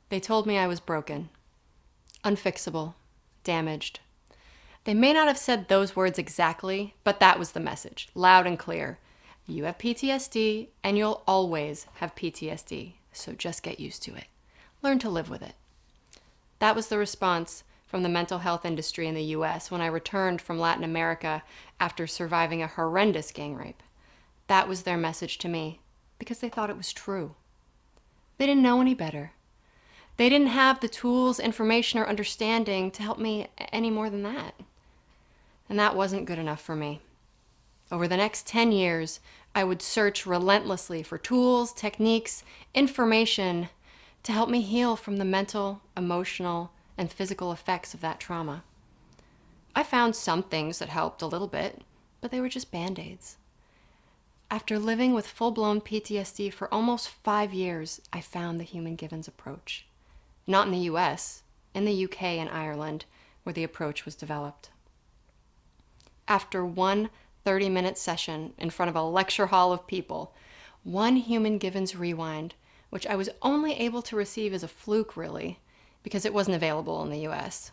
They told me I was broken, unfixable, damaged. They may not have said those words exactly, but that was the message, loud and clear. You have PTSD, and you'll always have PTSD, so just get used to it. Learn to live with it. That was the response from the mental health industry in the US when I returned from Latin America after surviving a horrendous gang rape. That was their message to me, because they thought it was true. They didn't know any better. They didn't have the tools, information, or understanding to help me any more than that. And that wasn't good enough for me. Over the next 10 years, I would search relentlessly for tools, techniques, information to help me heal from the mental, emotional, and physical effects of that trauma. I found some things that helped a little bit, but they were just Band-Aids. After living with full-blown PTSD for almost 5 years, I found the Human Givens approach. Not in the US, in the UK and Ireland, where the approach was developed. After one 30-minute session in front of a lecture hall of people, one Human Givens rewind, which I was only able to receive as a fluke, really, because it wasn't available in the US.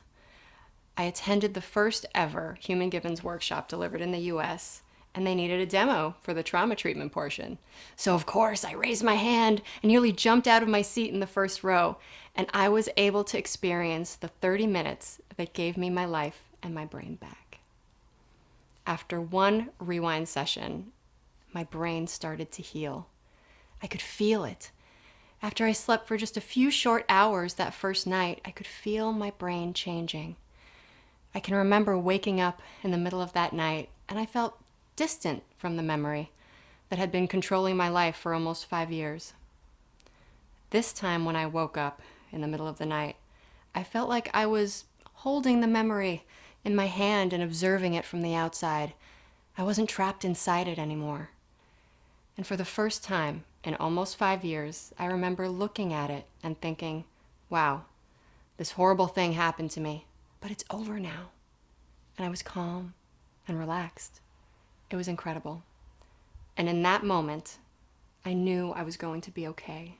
I attended the first ever Human Givens workshop delivered in the US, and they needed a demo for the trauma treatment portion. So of course, I raised my hand and nearly jumped out of my seat in the first row, and I was able to experience the 30 minutes that gave me my life and my brain back. After one rewind session, my brain started to heal. I could feel it. After I slept for just a few short hours that first night, I could feel my brain changing. I can remember waking up in the middle of that night, and I felt distant from the memory that had been controlling my life for almost 5 years. This time when I woke up in the middle of the night, I felt like I was holding the memory in my hand and observing it from the outside. I wasn't trapped inside it anymore. And for the first time in almost 5 years, I remember looking at it and thinking, wow, this horrible thing happened to me, but it's over now. And I was calm and relaxed. It was incredible. And in that moment, I knew I was going to be okay.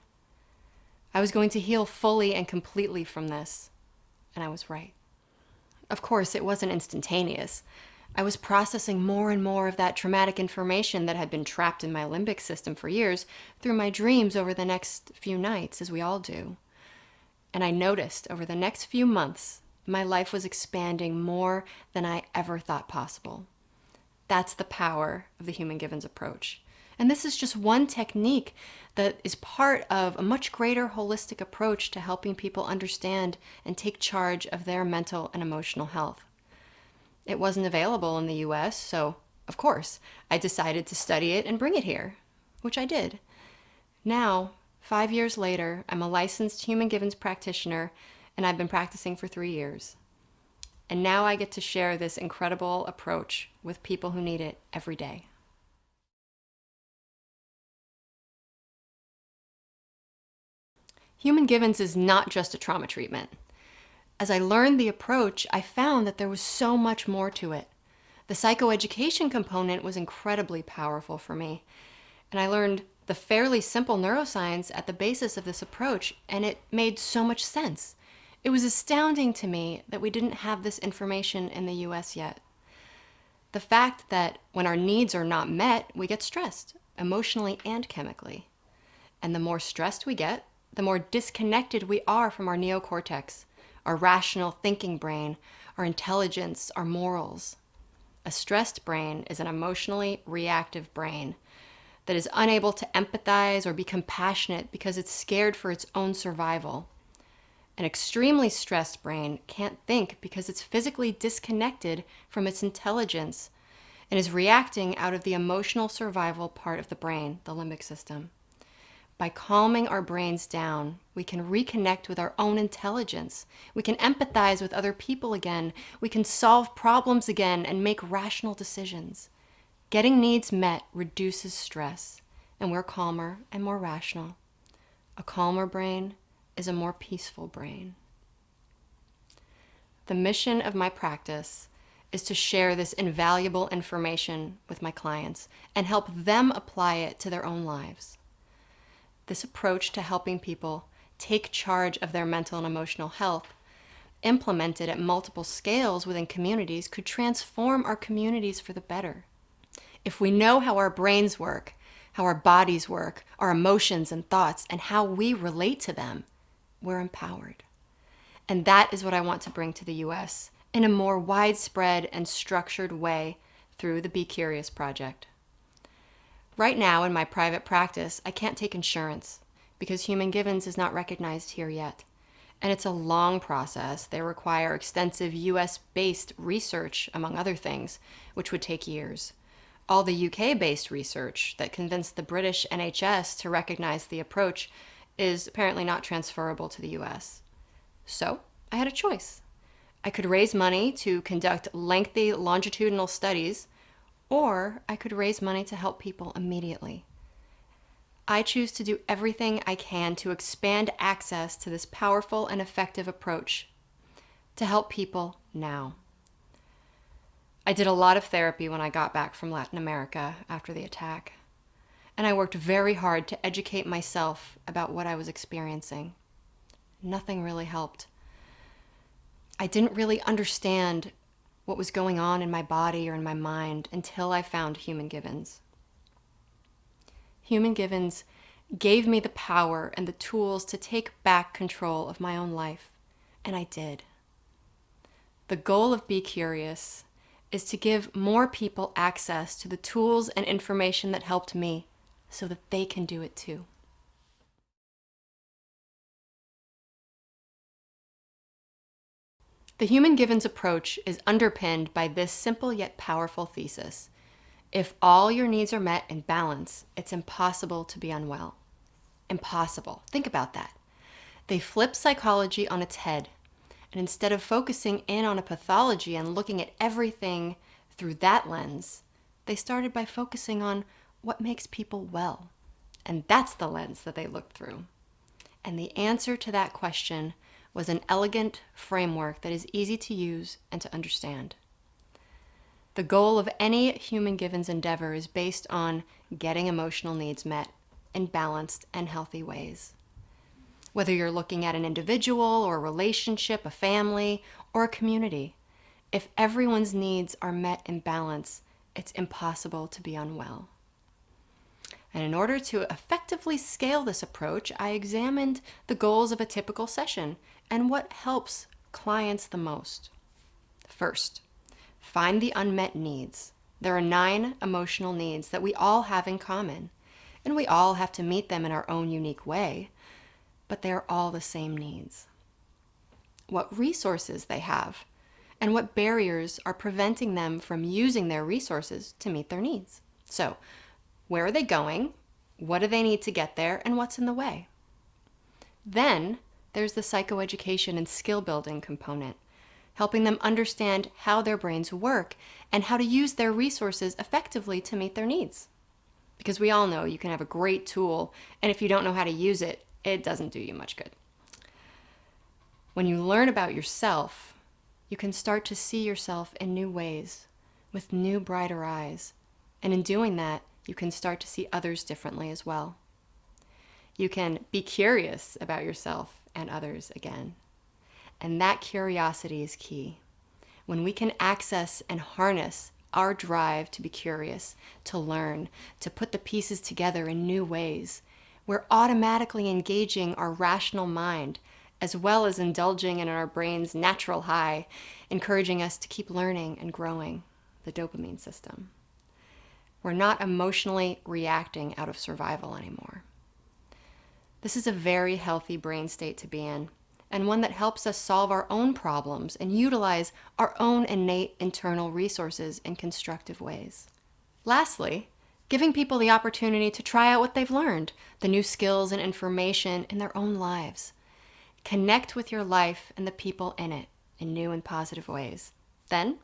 I was going to heal fully and completely from this, and I was right. Of course, it wasn't instantaneous. I was processing more and more of that traumatic information that had been trapped in my limbic system for years through my dreams over the next few nights, as we all do. And I noticed over the next few months, my life was expanding more than I ever thought possible. That's the power of the Human Givens approach. And this is just one technique that is part of a much greater holistic approach to helping people understand and take charge of their mental and emotional health. It wasn't available in the US, so of course, I decided to study it and bring it here, which I did. Now, 5 years later, I'm a licensed Human Givens practitioner, and I've been practicing for 3 years. And now I get to share this incredible approach with people who need it every day. Human Givens is not just a trauma treatment. As I learned the approach, I found that there was so much more to it. The psychoeducation component was incredibly powerful for me, and I learned the fairly simple neuroscience at the basis of this approach, and it made so much sense. It was astounding to me that we didn't have this information in the US yet. The fact that when our needs are not met, we get stressed, emotionally and chemically. And the more stressed we get, the more disconnected we are from our neocortex, our rational thinking brain, our intelligence, our morals. A stressed brain is an emotionally reactive brain that is unable to empathize or be compassionate because it's scared for its own survival. An extremely stressed brain can't think because it's physically disconnected from its intelligence and is reacting out of the emotional survival part of the brain, the limbic system. By calming our brains down, we can reconnect with our own intelligence. We can empathize with other people again. We can solve problems again and make rational decisions. Getting needs met reduces stress, and we're calmer and more rational. A calmer brain is a more peaceful brain. The mission of my practice is to share this invaluable information with my clients and help them apply it to their own lives. This approach to helping people take charge of their mental and emotional health, implemented at multiple scales within communities, could transform our communities for the better. If we know how our brains work, how our bodies work, our emotions and thoughts, and how we relate to them, we're empowered. And that is what I want to bring to the US in a more widespread and structured way through the Be Curious Project. Right now in my private practice, I can't take insurance because Human Givens is not recognized here yet. And it's a long process. They require extensive US-based research, among other things, which would take years. All the UK-based research that convinced the British NHS to recognize the approach is apparently not transferable to the US. So I had a choice. I could raise money to conduct lengthy longitudinal studies, or I could raise money to help people immediately. I choose to do everything I can to expand access to this powerful and effective approach to help people now. I did a lot of therapy when I got back from Latin America after the attack, and I worked very hard to educate myself about what I was experiencing. Nothing really helped. I didn't really understand what was going on in my body or in my mind until I found Human Givens. Human Givens gave me the power and the tools to take back control of my own life, and I did. The goal of Be Curious is to give more people access to the tools and information that helped me so that they can do it too. The Human Givens approach is underpinned by this simple yet powerful thesis. If all your needs are met in balance, it's impossible to be unwell. Impossible. Think about that. They flip psychology on its head. And instead of focusing in on a pathology and looking at everything through that lens, they started by focusing on what makes people well. And that's the lens that they looked through. And the answer to that question was an elegant framework that is easy to use and to understand. The goal of any Human Givens endeavor is based on getting emotional needs met in balanced and healthy ways. Whether you're looking at an individual or a relationship, a family, or a community, if everyone's needs are met in balance, it's impossible to be unwell. And in order to effectively scale this approach, I examined the goals of a typical session and what helps clients the most. First, find the unmet needs. There are 9 emotional needs that we all have in common, and we all have to meet them in our own unique way, but they are all the same needs. What resources they have, and what barriers are preventing them from using their resources to meet their needs. So, where are they going? What do they need to get there? And what's in the way? Then, there's the psychoeducation and skill building component, helping them understand how their brains work and how to use their resources effectively to meet their needs. Because we all know you can have a great tool, and if you don't know how to use it, it doesn't do you much good. When you learn about yourself, you can start to see yourself in new ways, with new, brighter eyes. And in doing that, you can start to see others differently as well. You can be curious about yourself and others again. And that curiosity is key. When we can access and harness our drive to be curious, to learn, to put the pieces together in new ways, we're automatically engaging our rational mind as well as indulging in our brain's natural high, encouraging us to keep learning and growing, the dopamine system. We're not emotionally reacting out of survival anymore. This is a very healthy brain state to be in, and one that helps us solve our own problems and utilize our own innate internal resources in constructive ways. Lastly, giving people the opportunity to try out what they've learned, the new skills and information in their own lives. Connect with your life and the people in it in new and positive ways. Then,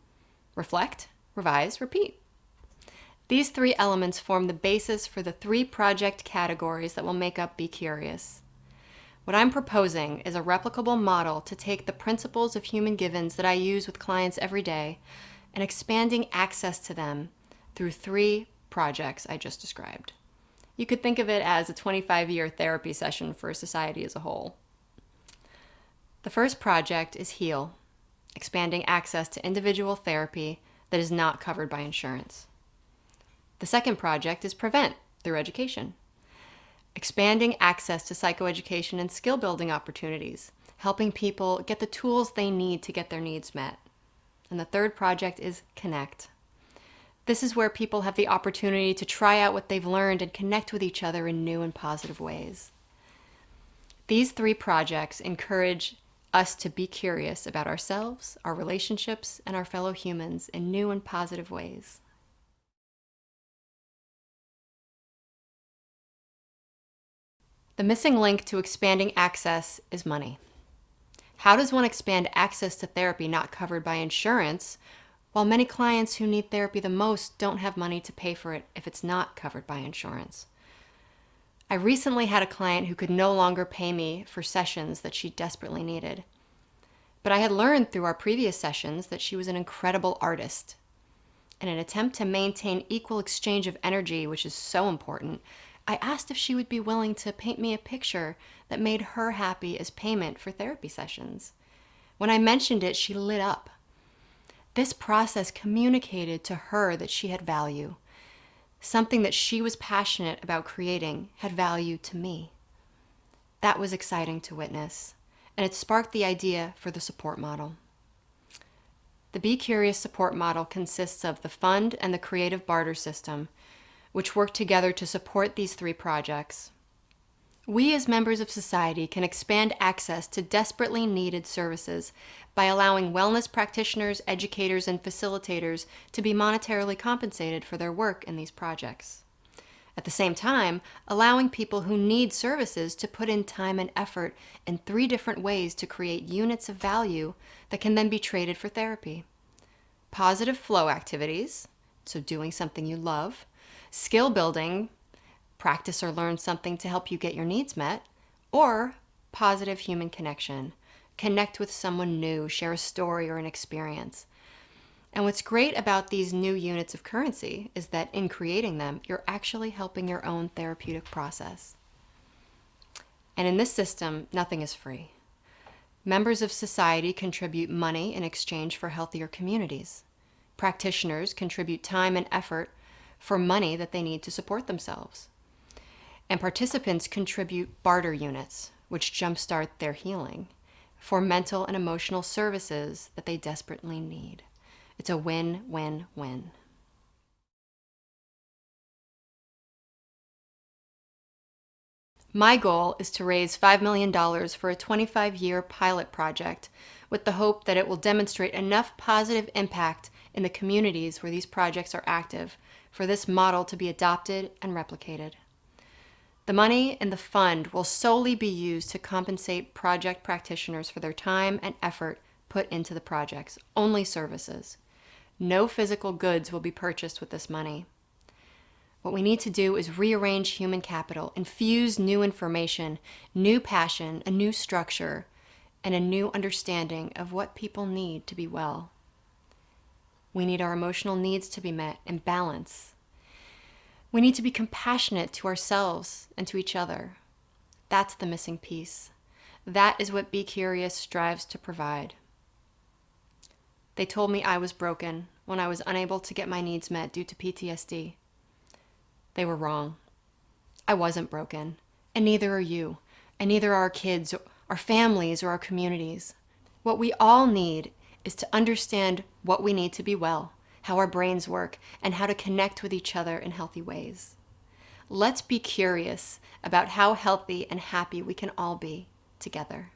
reflect, revise, repeat. These 3 elements form the basis for the 3 project categories that will make up Be Curious. What I'm proposing is a replicable model to take the principles of Human Givens that I use with clients every day and expanding access to them through 3 projects I just described. You could think of it as a 25-year therapy session for society as a whole. The first project is HEAL, expanding access to individual therapy that is not covered by insurance. The second project is PREVENT through education, expanding access to psychoeducation and skill building opportunities, helping people get the tools they need to get their needs met. And the third project is CONNECT. This is where people have the opportunity to try out what they've learned and connect with each other in new and positive ways. These three projects encourage us to be curious about ourselves, our relationships, and our fellow humans in new and positive ways. The missing link to expanding access is money. How does one expand access to therapy not covered by insurance, while many clients who need therapy the most don't have money to pay for it if it's not covered by insurance? I recently had a client who could no longer pay me for sessions that she desperately needed. But I had learned through our previous sessions that she was an incredible artist. In an attempt to maintain equal exchange of energy, which is so important, I asked if she would be willing to paint me a picture that made her happy as payment for therapy sessions. When I mentioned it, she lit up. This process communicated to her that she had value. Something that she was passionate about creating had value to me. That was exciting to witness, and it sparked the idea for the support model. The Be Curious support model consists of the fund and the creative barter system, which work together to support these three projects. We as members of society can expand access to desperately needed services by allowing wellness practitioners, educators, and facilitators to be monetarily compensated for their work in these projects. At the same time, allowing people who need services to put in time and effort in 3 different ways to create units of value that can then be traded for therapy. Positive flow activities, so doing something you love, skill building, practice or learn something to help you get your needs met, or positive human connection, connect with someone new, share a story or an experience. And what's great about these new units of currency is that in creating them, you're actually helping your own therapeutic process. And in this system, nothing is free. Members of society contribute money in exchange for healthier communities. Practitioners contribute time and effort for money that they need to support themselves. And participants contribute barter units, which jumpstart their healing, for mental and emotional services that they desperately need. It's a win-win-win. My goal is to raise $5 million for a 25-year pilot project with the hope that it will demonstrate enough positive impact in the communities where these projects are active for this model to be adopted and replicated. The money in the fund will solely be used to compensate project practitioners for their time and effort put into the projects, only services. No physical goods will be purchased with this money. What we need to do is rearrange human capital, infuse new information, new passion, a new structure, and a new understanding of what people need to be well. We need our emotional needs to be met in balance. We need to be compassionate to ourselves and to each other. That's the missing piece. That is what Be Curious strives to provide. They told me I was broken when I was unable to get my needs met due to PTSD. They were wrong. I wasn't broken, and neither are you, and neither are our kids, our families, or our communities. What we all need is to understand what we need to be well, how our brains work, and how to connect with each other in healthy ways. Let's be curious about how healthy and happy we can all be together.